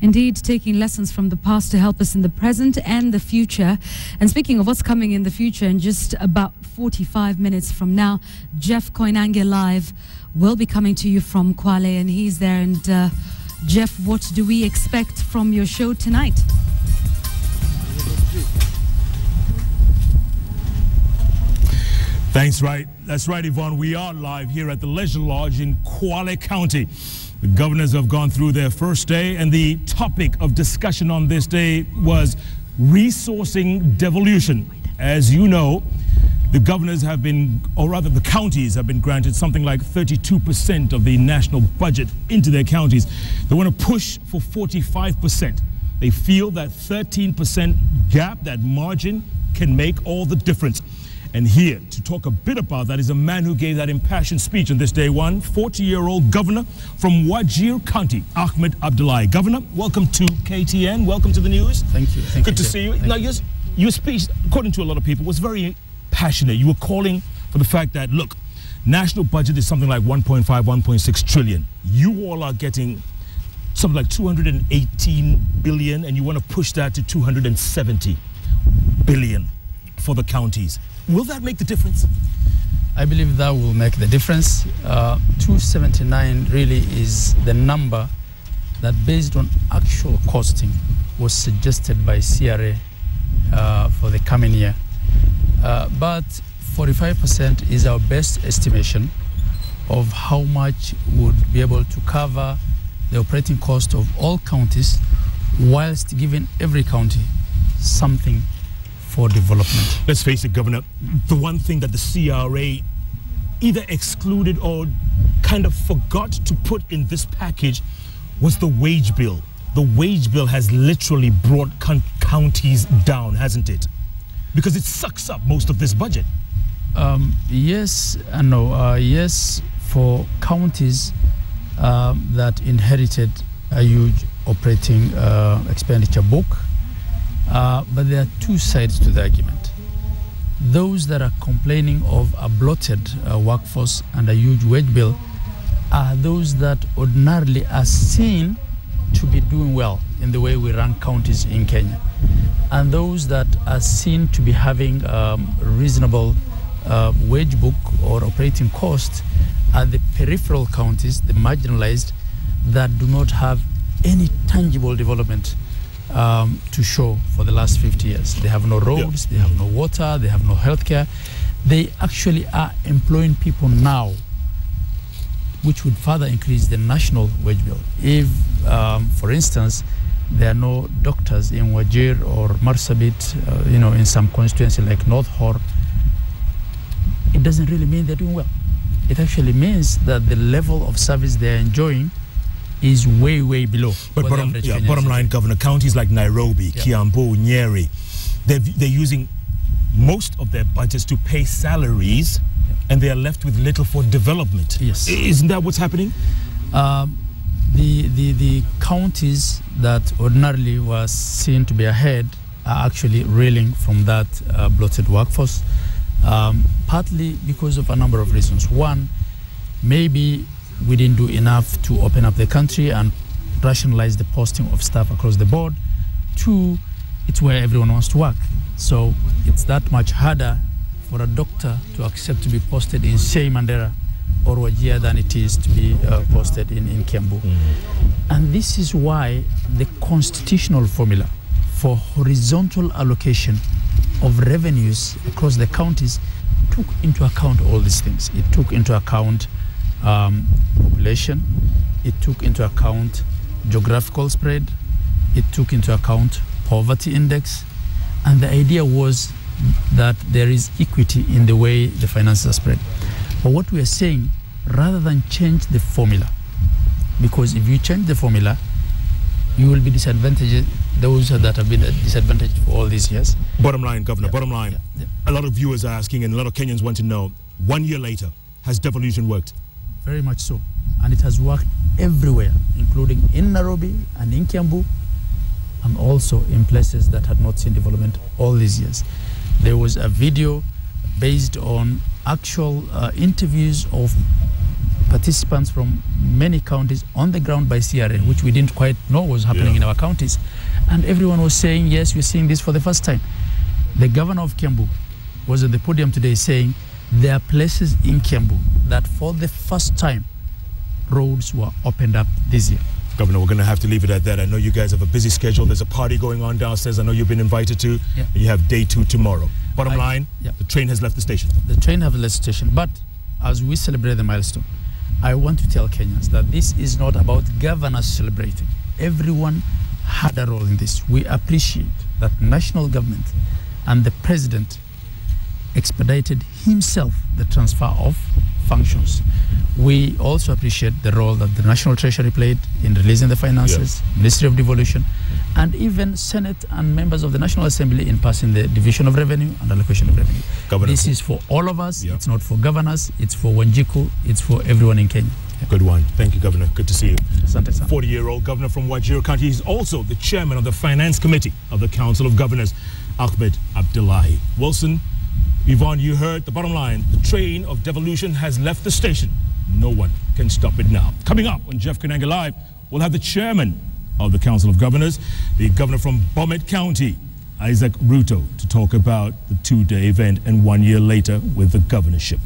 Indeed, taking lessons from the past to help us in the present and the future. And speaking of what's coming in the future, in just about 45 minutes from now, Jeff Koinange Live will be coming to you from Kwale, and he's there. And Jeff, what do we expect from your show tonight? Thanks, right. That's right, Yvonne. We are live here at the Leisure Lodge in Kwale County. The governors have gone through their first day, and the topic of discussion on this day was resourcing devolution. As you know, the governors have been, or rather the counties have been granted something like 32% of the national budget into their counties. They want to push for 45%. They feel that 13% gap, that margin, can make all the difference. And here to talk a bit about that is a man who gave that impassioned speech on this day one, 40-year-old governor from Wajir County, Ahmed Abdullahi. Governor, welcome to KTN. Welcome to the news. Thank you. Good to see you. Now, your speech, according to a lot of people, was very passionate. You were calling for the fact that, look, national budget is something like 1.5, 1.6 trillion. You all are getting something like 218 billion, and you want to push that to 270 billion for the counties. Will that make the difference? I believe that will make the difference. 279 really is the number that, based on actual costing, was suggested by CRA for the coming year. But 45% is our best estimation of how much would be able to cover the operating cost of all counties, whilst giving every county something for development. Let's face it, Governor, the one thing that the CRA either excluded or kind of forgot to put in this package was the wage bill. The wage bill has literally brought counties down, hasn't it? Because it sucks up most of this budget. Yes and no. Yes, for counties that inherited a huge operating expenditure book. But there are two sides to the argument. Those that are complaining of a bloated workforce and a huge wage bill are those that ordinarily are seen to be doing well in the way we run counties in Kenya. And those that are seen to be having reasonable wage book or operating cost are the peripheral counties, the marginalized, that do not have any tangible development to show for the last 50 years. They have no roads, they have no water, they have no healthcare. They actually are employing people now, which would further increase the national wage bill. If, for instance, there are no doctors in Wajir or Marsabit, in some constituency like North Hor, it doesn't really mean they're doing well. It actually means that the level of service they're enjoying is way, way below. But bottom line, Governor, counties like Nairobi, Kiambu, Nyeri, they're using most of their budgets to pay salaries, and they are left with little for development. Yes. Isn't that what's happening? The counties that ordinarily were seen to be ahead are actually reeling from that bloated workforce, partly because of a number of reasons. One, maybe we didn't do enough to open up the country and rationalize the posting of staff across the board. Two, it's where everyone wants to work. So it's that much harder for a doctor to accept to be posted in Shey Mandera or Wajir than it is to be posted in Kiambu. And this is why the constitutional formula for horizontal allocation of revenues across the counties took into account all these things. It took into account population, it took into account geographical spread, it took into account poverty index, and the idea was that there is equity in the way the finances are spread. But what we are saying, rather than change the formula, because if you change the formula, you will be disadvantaged those that have been disadvantaged for all these years. Bottom line, Governor, bottom line. A lot of viewers are asking, and a lot of Kenyans want to know, 1 year later, has devolution worked? Very much so. And it has worked everywhere, including in Nairobi and in Kiambu, and also in places that had not seen development all these years. There was a video based on actual interviews of participants from many counties on the ground by CRA, which we didn't quite know was happening in our counties. And everyone was saying, yes, we're seeing this for the first time. The governor of Kiambu was at the podium today saying there are places in Kiambu that for the first time roads were opened up this year. Governor, we're going to have to leave it at that. I know you guys have a busy schedule. There's a party going on downstairs. I know you've been invited to. Yeah. And you have day 2 tomorrow. Bottom line, the train has left the station. The train has left the station. But as we celebrate the milestone, I want to tell Kenyans that this is not about governors celebrating. Everyone had a role in this. We appreciate that national government and the president expedited himself the transfer of functions. We also appreciate the role that the National Treasury played in releasing the finances, Ministry of Devolution, and even Senate and members of the National Assembly in passing the division of revenue and allocation of revenue. Governor, this is for all of us. It's not for governors. It's for Wanjiku. It's for everyone in Kenya. Good one. Thank you, Governor. Good to see you. 40-year-old governor from Wajir County. He's also the chairman of the Finance Committee of the Council of Governors, Ahmed Abdullahi. Wilson, Yvonne, you heard the bottom line. The train of devolution has left the station. No one can stop it now. Coming up on Jeff Koinange Live, we'll have the chairman of the Council of Governors, the governor from Bomet County, Isaac Ruto, to talk about the 2-day event and 1 year later with the governorship.